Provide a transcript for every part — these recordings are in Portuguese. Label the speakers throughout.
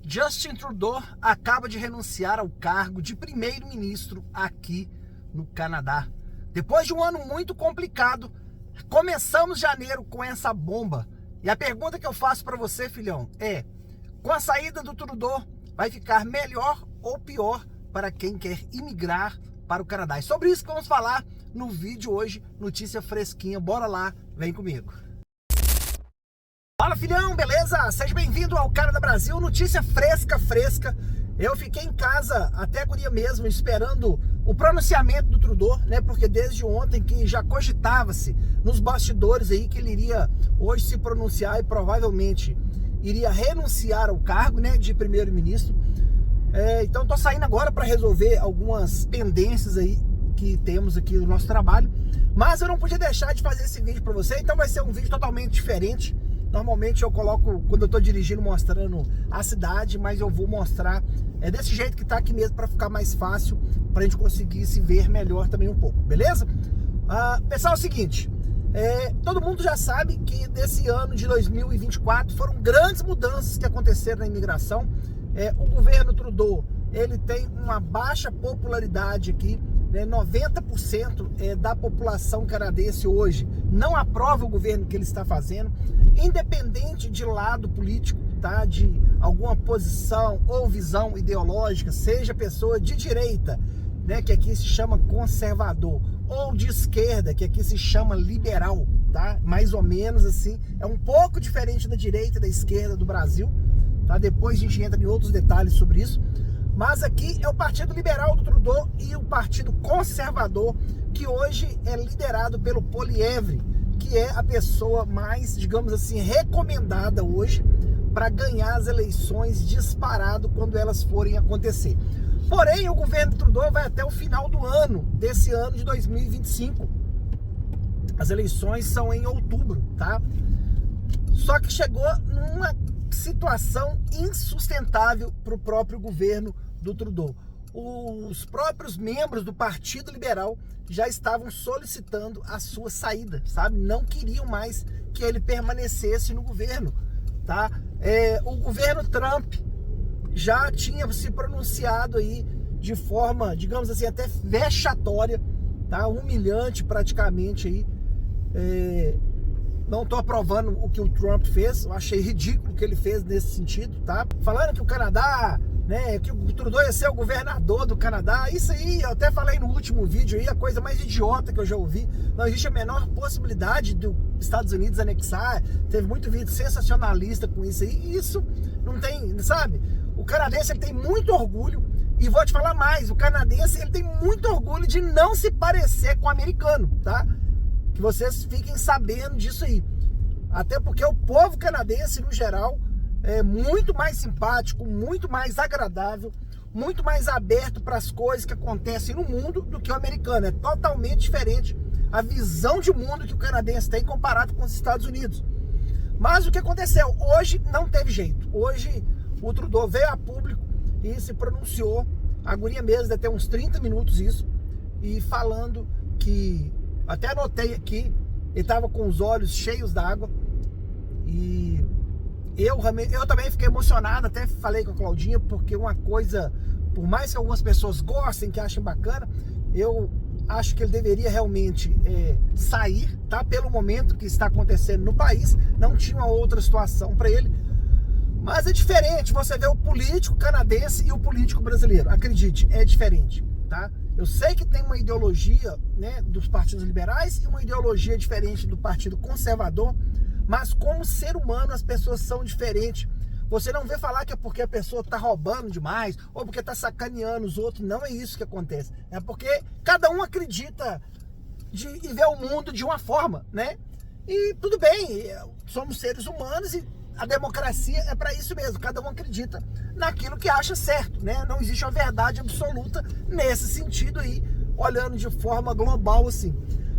Speaker 1: Justin Trudeau acaba de renunciar ao cargo de primeiro-ministro aqui no Canadá. Depois de um ano muito complicado, começamos janeiro com essa bomba. E a pergunta que eu faço para você, filhão, é: com a saída do Trudeau, vai ficar melhor ou pior para quem quer imigrar para o Canadá? É sobre isso que vamos falar no vídeo hoje, notícia fresquinha. Bora lá, vem comigo. Fala, filhão, beleza? Seja bem-vindo ao Canadá Brasil, notícia fresca. Eu fiquei em casa até agonia mesmo, esperando o pronunciamento do Trudeau, né? Porque desde ontem que já cogitava-se nos bastidores aí que ele iria hoje se pronunciar e provavelmente iria renunciar ao cargo, né, de primeiro-ministro. Então tô saindo agora para resolver algumas pendências aí que temos aqui no nosso trabalho, mas eu não podia deixar de fazer esse vídeo para você, então vai ser um vídeo totalmente diferente. Normalmente eu coloco, quando eu tô dirigindo, mostrando a cidade, mas eu vou mostrar desse jeito que tá aqui mesmo, para ficar mais fácil, pra gente conseguir se ver melhor também um pouco, beleza? Pessoal, é o seguinte, todo mundo já sabe que desse ano de 2024 foram grandes mudanças que aconteceram na imigração. O governo Trudeau, ele tem uma baixa popularidade aqui, né? 90% da população canadense hoje não aprova o governo que ele está fazendo, independente de lado político, tá? De alguma posição ou visão ideológica, seja pessoa de direita, né, que aqui se chama conservador, ou de esquerda, que aqui se chama liberal, tá? Mais ou menos assim, é um pouco diferente da direita e da esquerda do Brasil, tá? Depois a gente entra em outros detalhes sobre isso. Mas aqui é o Partido Liberal do Trudeau e o Partido Conservador, que hoje é liderado pelo Poilievre, que é a pessoa mais, digamos assim, recomendada hoje para ganhar as eleições disparado quando elas forem acontecer. Porém, o governo Trudeau vai até o final do ano, desse ano de 2025. As eleições são em outubro, tá? Só que chegou numa situação insustentável para o próprio governo do Trudeau. Os próprios membros do Partido Liberal já estavam solicitando a sua saída, sabe? Não queriam mais que ele permanecesse no governo, tá? O governo Trump já tinha se pronunciado aí de forma, digamos assim, até vexatória, tá? Humilhante praticamente aí. Não tô aprovando o que o Trump fez, eu achei ridículo o que ele fez nesse sentido, tá? Falando que o Canadá, né, que o Trudeau ia ser o governador do Canadá, isso aí, eu até falei no último vídeo aí, a coisa mais idiota que eu já ouvi. Não existe a menor possibilidade dos Estados Unidos anexar, teve muito vídeo sensacionalista com isso aí, e isso não tem, sabe? O canadense, ele tem muito orgulho, e vou te falar mais, o canadense, ele tem muito orgulho de não se parecer com o americano, tá? Que vocês fiquem sabendo disso aí. Até porque o povo canadense, no geral, é muito mais simpático, muito mais agradável, muito mais aberto para as coisas que acontecem no mundo do que o americano. É totalmente diferente a visão de mundo que o canadense tem comparado com os Estados Unidos. Mas o que aconteceu? Hoje não teve jeito. Hoje o Trudeau veio a público e se pronunciou, a guria mesmo, deve ter uns 30 minutos isso, e falando que... Até anotei aqui, ele estava com os olhos cheios d'água e eu também fiquei emocionado, até falei com a Claudinha, porque uma coisa, por mais que algumas pessoas gostem, que achem bacana, eu acho que ele deveria realmente sair, tá? Pelo momento que está acontecendo no país, não tinha uma outra situação para ele. Mas é diferente você ver o político canadense e o político brasileiro, acredite, é diferente, tá? Eu sei que tem uma ideologia, né, dos partidos liberais e uma ideologia diferente do Partido Conservador, mas como ser humano as pessoas são diferentes. Você não vê falar que é porque a pessoa está roubando demais ou porque está sacaneando os outros. Não é isso que acontece. É porque cada um acredita e vê o mundo de uma forma, né? E tudo bem, somos seres humanos e a democracia é para isso mesmo, cada um acredita naquilo que acha certo, né? Não existe uma verdade absoluta nesse sentido aí, olhando de forma global assim.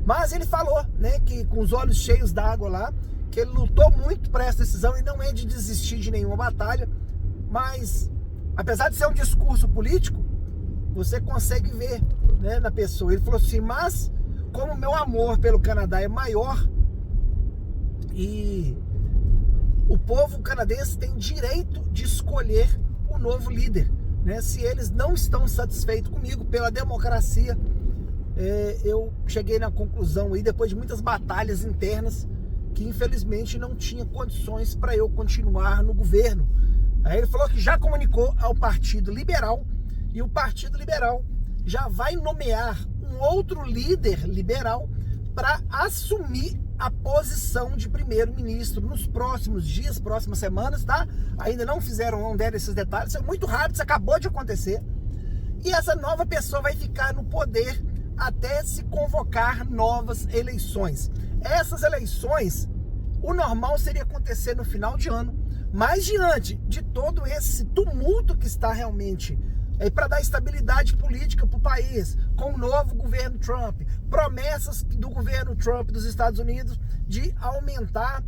Speaker 1: Mas ele falou, né, que com os olhos cheios d'água lá, que ele lutou muito para essa decisão e não é de desistir de nenhuma batalha, mas apesar de ser um discurso político, você consegue ver, né, na pessoa. Ele falou assim: mas como meu amor pelo Canadá é maior e o povo canadense tem direito de escolher novo líder, né? Se eles não estão satisfeitos comigo pela democracia, eu cheguei na conclusão aí, depois de muitas batalhas internas, que infelizmente não tinha condições para eu continuar no governo. Aí ele falou que já comunicou ao Partido Liberal, e o Partido Liberal já vai nomear um outro líder liberal para assumir a posição de primeiro-ministro nos próximos dias, próximas semanas, tá? Ainda não deram esses detalhes, isso é muito rápido, isso acabou de acontecer. E essa nova pessoa vai ficar no poder até se convocar novas eleições. Essas eleições, o normal seria acontecer no final de ano, mas diante de todo esse tumulto que está realmente para dar estabilidade política para o país, com o novo governo Trump, promessas do governo Trump dos Estados Unidos de aumentar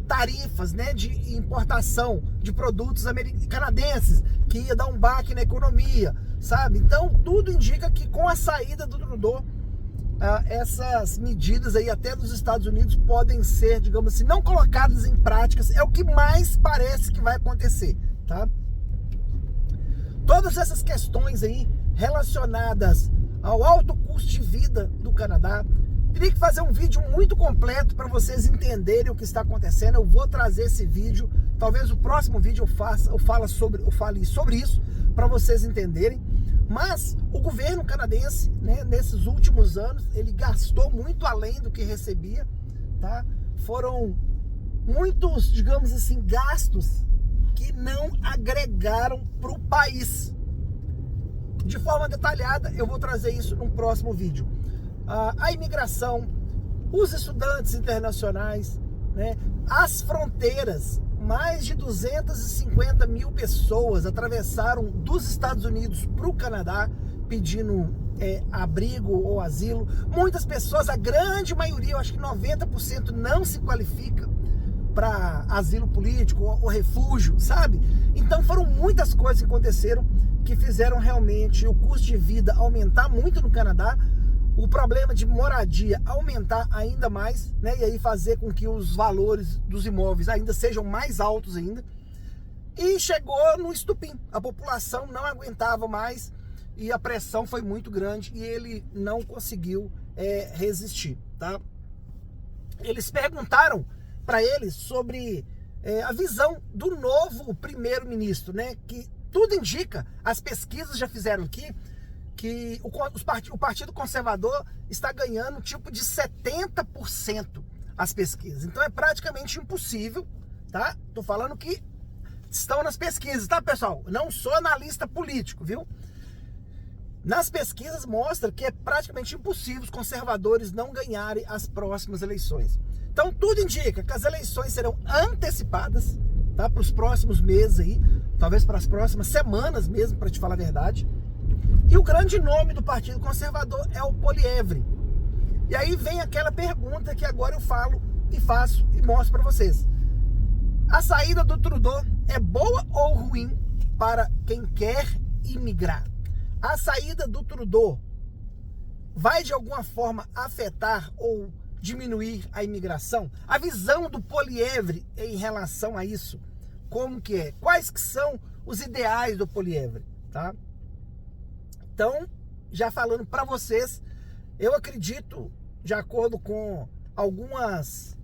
Speaker 1: tarifas, né, de importação de produtos canadenses, que ia dar um baque na economia, sabe? Então, tudo indica que com a saída do Trudeau, essas medidas aí até dos Estados Unidos podem ser, digamos assim, não colocadas em práticas, é o que mais parece que vai acontecer, tá? Todas essas questões aí relacionadas ao alto custo de vida do Canadá, teria que fazer um vídeo muito completo para vocês entenderem o que está acontecendo. Eu vou trazer esse vídeo, talvez o próximo vídeo eu fale sobre isso, para vocês entenderem. Mas o governo canadense, né, nesses últimos anos, ele gastou muito além do que recebia, tá? Foram muitos, digamos assim, gastos que não agregaram para o país. De forma detalhada, eu vou trazer isso num próximo vídeo. A imigração, os estudantes internacionais, né, as fronteiras, mais de 250 mil pessoas atravessaram dos Estados Unidos para o Canadá pedindo abrigo ou asilo. Muitas pessoas, a grande maioria, eu acho que 90% não se qualifica para asilo político ou refúgio, sabe? Então foram muitas coisas que aconteceram que fizeram realmente o custo de vida aumentar muito no Canadá, o problema de moradia aumentar ainda mais, né? E aí fazer com que os valores dos imóveis ainda sejam mais altos ainda. E chegou no estupim. A população não aguentava mais e a pressão foi muito grande e ele não conseguiu resistir, tá? Eles perguntaram para ele sobre a visão do novo primeiro-ministro, né? Que tudo indica, as pesquisas já fizeram aqui, que o Partido Conservador está ganhando tipo de 70% as pesquisas. Então é praticamente impossível, tá? Tô falando que estão nas pesquisas, tá, pessoal? Não sou analista político, viu? Nas pesquisas mostra que é praticamente impossível os conservadores não ganharem as próximas eleições. Então tudo indica que as eleições serão antecipadas, tá? Para os próximos meses aí, talvez para as próximas semanas mesmo, para te falar a verdade. E o grande nome do Partido Conservador é o Poilievre. E aí vem aquela pergunta que agora eu falo e faço e mostro para vocês. A saída do Trudeau é boa ou ruim para quem quer imigrar? A saída do Trudeau vai de alguma forma afetar ou diminuir a imigração? A visão do Poilievre em relação a isso, como que é? Quais que são os ideais do Poilievre, tá? Então, já falando para vocês, eu acredito, de acordo com algumas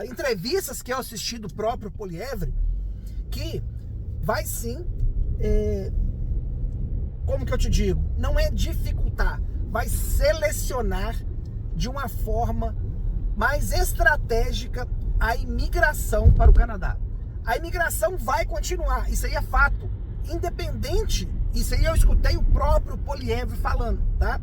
Speaker 1: entrevistas que eu assisti do próprio Poilievre, que vai sim, como que eu te digo, não é dificultar, vai selecionar de uma forma mais estratégica a imigração para o Canadá. A imigração vai continuar, isso aí é fato, independente. Isso aí eu escutei o próprio Poilievre falando, tá?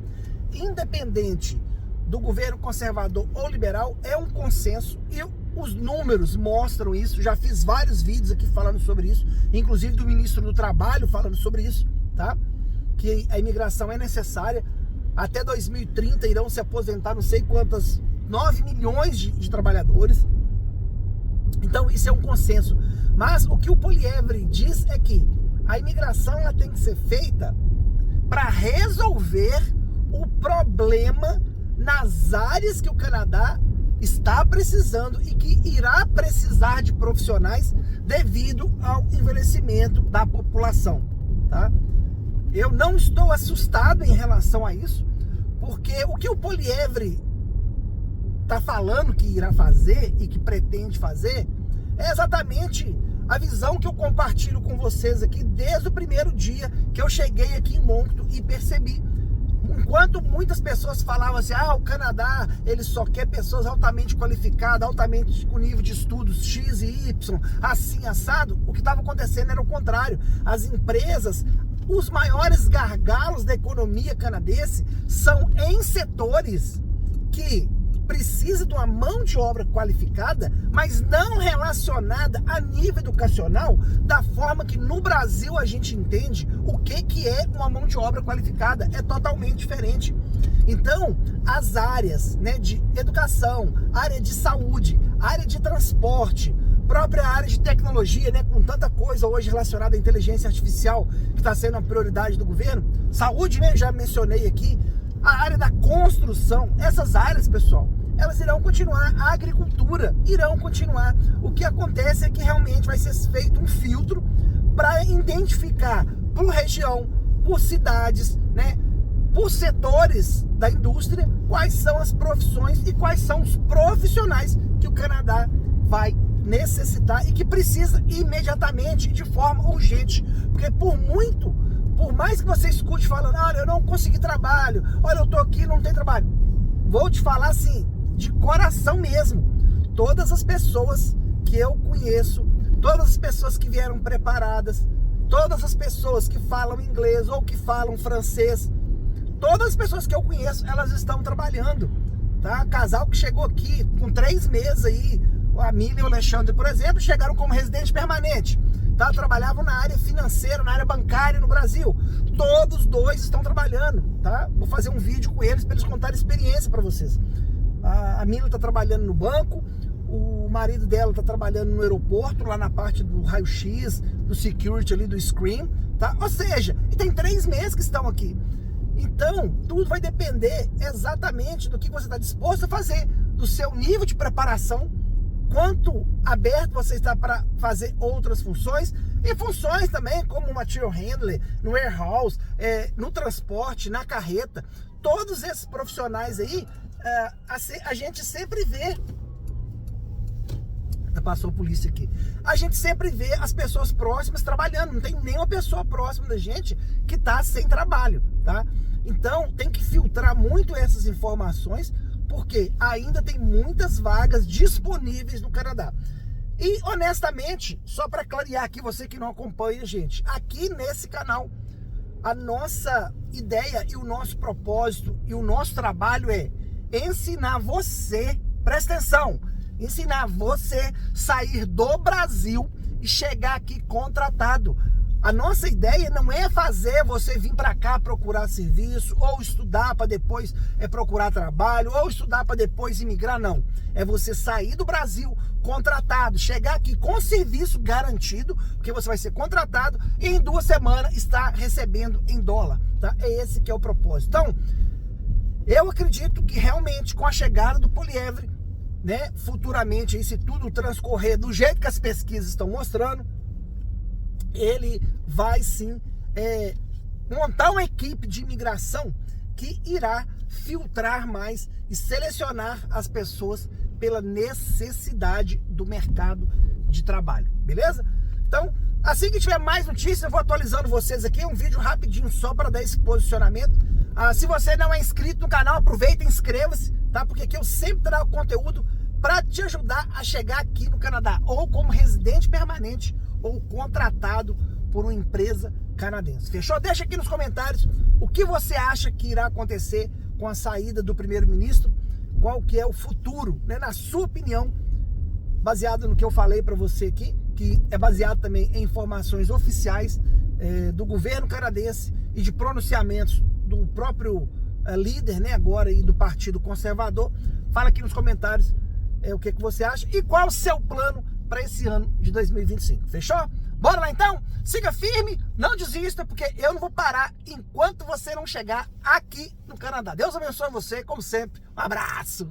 Speaker 1: Independente do governo conservador ou liberal, é um consenso e os números mostram isso. Já fiz vários vídeos aqui falando sobre isso, inclusive do ministro do Trabalho falando sobre isso, tá? Que a imigração é necessária. Até 2030 irão se aposentar não sei quantas, 9 milhões de trabalhadores. Então isso é um consenso. Mas o que o Poilievre diz é que a imigração ela tem que ser feita para resolver o problema nas áreas que o Canadá está precisando e que irá precisar de profissionais devido ao envelhecimento da população, tá? Eu não estou assustado em relação a isso, porque o que o Poilievre está falando que irá fazer e que pretende fazer é exatamente a visão que eu compartilho com vocês aqui desde o primeiro dia que eu cheguei aqui em Moncton e percebi. Enquanto muitas pessoas falavam assim, o Canadá, ele só quer pessoas altamente qualificadas, altamente com nível de estudos X e Y, assim, assado, o que estava acontecendo era o contrário. As empresas, os maiores gargalos da economia canadense são em setores que precisa de uma mão de obra qualificada, mas não relacionada a nível educacional, da forma que no Brasil a gente entende o que é uma mão de obra qualificada. É totalmente diferente. Então, as áreas, né, de educação, área de saúde, área de transporte, própria área de tecnologia, né, com tanta coisa hoje relacionada à inteligência artificial, que está sendo uma prioridade do governo, saúde, né, já mencionei aqui, a área da construção, essas áreas, pessoal, elas irão continuar, a agricultura irão continuar. O que acontece é que realmente vai ser feito um filtro para identificar por região, por cidades, né, por setores da indústria, quais são as profissões e quais são os profissionais que o Canadá vai necessitar e que precisa imediatamente, de forma urgente, porque por mais que você escute falando, olha, eu não consegui trabalho, olha, eu tô aqui e não tem trabalho, vou te falar assim, de coração mesmo, todas as pessoas que eu conheço, todas as pessoas que vieram preparadas, todas as pessoas que falam inglês ou que falam francês, todas as pessoas que eu conheço, elas estão trabalhando, tá? Casal que chegou aqui com 3 meses aí, a Mila e o Alexandre, por exemplo, chegaram como residente permanente, tá? Trabalhavam na área financeira, na área bancária no Brasil. Todos os dois estão trabalhando, tá? Vou fazer um vídeo com eles para eles contarem experiência para vocês. A Mila está trabalhando no banco, o marido dela está trabalhando no aeroporto, lá na parte do raio-x, do security ali, do screen, tá? Ou seja, e tem 3 meses que estão aqui. Então, tudo vai depender exatamente do que você está disposto a fazer, do seu nível de preparação, quanto aberto você está para fazer outras funções, e funções também como material handler, no warehouse, no transporte, na carreta. Todos esses profissionais aí, a gente sempre vê, passou a polícia aqui, a gente sempre vê as pessoas próximas trabalhando, não tem nenhuma pessoa próxima da gente que está sem trabalho, tá? Então tem que filtrar muito essas informações, porque ainda tem muitas vagas disponíveis no Canadá. E honestamente, só para clarear aqui, você que não acompanha, gente, aqui nesse canal, a nossa ideia e o nosso propósito e o nosso trabalho é ensinar você, presta atenção, ensinar você sair do Brasil e chegar aqui contratado. A nossa ideia não é fazer você vir para cá procurar serviço, ou estudar para depois procurar trabalho, ou estudar para depois imigrar, não. É você sair do Brasil contratado, chegar aqui com serviço garantido, porque você vai ser contratado e em 2 semanas estar recebendo em dólar, tá? É esse que é o propósito. Então, eu acredito que realmente com a chegada do Poilievre, né, futuramente, aí, se tudo transcorrer do jeito que as pesquisas estão mostrando, ele vai sim montar uma equipe de imigração que irá filtrar mais e selecionar as pessoas pela necessidade do mercado de trabalho, beleza? Então, assim que tiver mais notícias, eu vou atualizando vocês aqui, um vídeo rapidinho só para dar esse posicionamento. Se você não é inscrito no canal, aproveita e inscreva-se, tá? Porque aqui eu sempre trago conteúdo para te ajudar a chegar aqui no Canadá, ou como residente permanente, ou contratado por uma empresa canadense. Fechou? Deixa aqui nos comentários o que você acha que irá acontecer com a saída do primeiro-ministro, qual que é o futuro, né, na sua opinião, baseado no que eu falei para você aqui, que é baseado também em informações oficiais do governo canadense e de pronunciamentos do próprio líder, né, agora aí do Partido Conservador. Fala aqui nos comentários o que você acha e qual o seu plano para esse ano de 2025. Fechou? Bora lá então? Siga firme, não desista, porque eu não vou parar enquanto você não chegar aqui no Canadá. Deus abençoe você, como sempre. Um abraço!